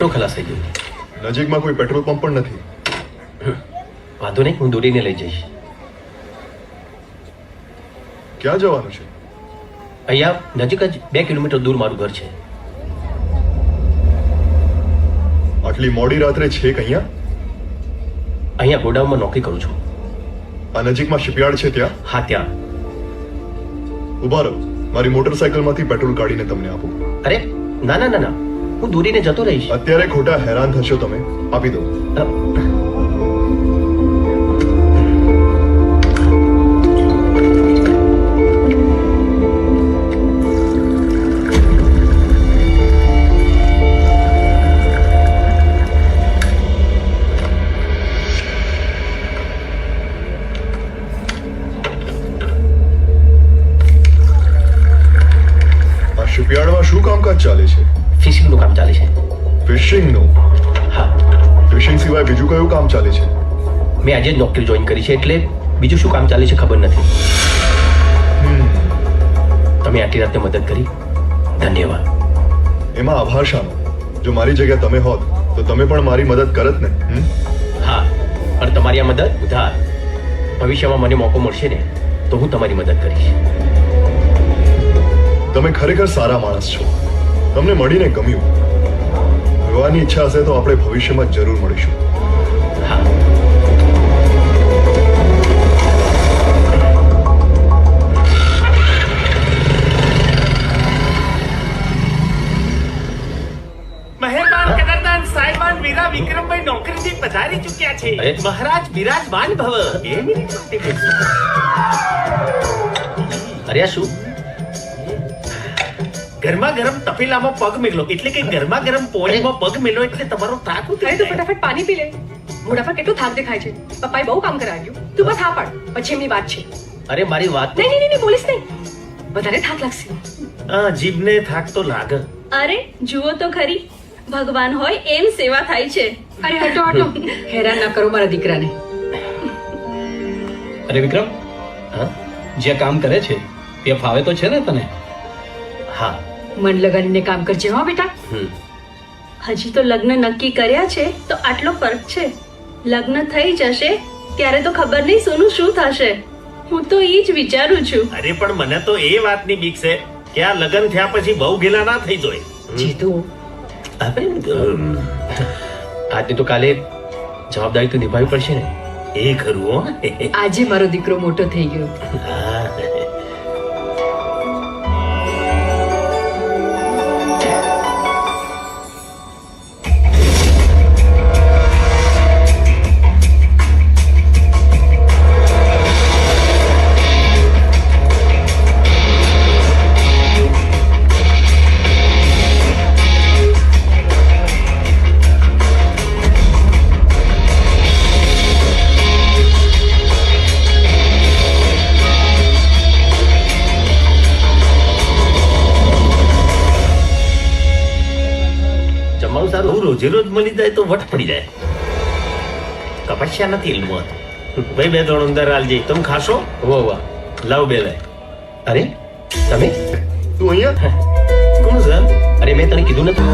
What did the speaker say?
તો ખલાસ થઈ ગયું. નજીકમાં કોઈ પેટ્રોલ પંપ પણ નથી. વાંધો નહીં, હું દોડીને લઈ જઈશ. ક્યાં જવાનું છે? અહીંયા નજીક જ 2 કિલોમીટર દૂર મારું ઘર છે. આટલી મોડી રાત્રે છેક અહીંયા? અહીંયા ગોડાઉનમાં નોકરી કરું છું. આ નજીકમાં શિપયાર્ડ છે ત્યાં? હા, ત્યાં. ઉભા રહો, મારી મોટરસાયકલમાંથી પેટ્રોલ કાઢીને તમને આપું. અરે ના ના ના ના, હું દોડીને જતો રહીશ. અત્યારે ખોટા હેરાન થશો તમે. આપી દો. શિપયાર્ડમાં શું કામકાજ ચાલે છે? ફિશિંગનું કામ ચાલે છે. ફિશિંગનું? હા. ફિશિંગ સિવાય બીજું કયું કામ ચાલે છે? મેં આજે જ નોકરી જોઈન કરી છે, એટલે બીજું શું કામ ચાલે છે ખબર નથી. તમે આટલી રાતે મદદ કરી, ધન્યવાદ. એમાં આભાર શાનો? જો મારી જગ્યા તમે હોત તો તમે પણ મારી મદદ કરત ને. હા, પણ તમારી આ મદદ ઉધાર. ભવિષ્યમાં મને મોકો મળશે ને તો હું તમારી મદદ કરીશ. તમે ખરેખર સારા માણસ છો. તમને મળીને ગમ્યું. જોવાની ઈચ્છા હશે તો આપણે ભવિષ્યમાં જરૂર મળીશું. હા. મહેરબાન કદરદાન સાહેબાન વીરા વિક્રમભાઈ નોકરીથી પધારી ચૂક્યા છે. અરે. મહારાજ બિરાજમાન ભવ. 2 મિનિટ માટે બેસો. અરે આ શું? ગરમા ગરમ તપેલામાં પગ મેલો એટલે કે ગરમા ગરમ પોણીમાં પગ મેલો એટલે તમારો તાક અરે ઉતરી તો જાય. ફટાફટ પાણી પી લે. મોઢા પર કેટલું થાક દેખાય છે. પપ્પાએ બહુ કામ કરાવ્યું. તું બસ હા પાડ, પછી એમની વાત છે. અરે મારી વાત નહીં નહીં નહીં બોલીશ નહીં. વધારે થાક લાગશે. આ જીભને થાક તો લાગે. અરે જુઓ તો ખરી, ભગવાન હોય એમ સેવા થાય છે. અરે હટો હટો, હેરાન ના કરો મારા દીકરાને. અરે વિક્રમ, હા જે કામ કરે છે તે ફાવે તો છે ને તને? હા. મન લગાડીને કામ કરજે હો બેટા. હજી તો લગ્ન નક્કી કર્યા છે તો આટલો ફરક છે. લગ્ન થઈ જશે ત્યારે તો ખબર નહીં સોનું શું થશે. હું તો એ જ વિચારું છું. અરે પણ મને તો એ વાતની બીક છે કે આ લગ્ન થયા પછી બહુ ગેલા ના થઈ જાય. જીતુ, આજની તો કાલે જવાબદારી તો નિભાવવી પડશે ને. એ ખરું હો. આજે મારો દીકરો મોટો થઈ ગયો. હા. જમવાનું સારું. બહુ રોજે રોજ મળી જાય તો વટ પડી જાય. કપાસ્યા નથી ઇલ્મો. ભાઈ 2 ત્રણ અંદર આલજે. તમે ખાશો? વાહ વાહ. લાવ 2 લાય. અરે તમે તું અહીંયા? કોણ છે? અરે મેં તને કીધું નથી.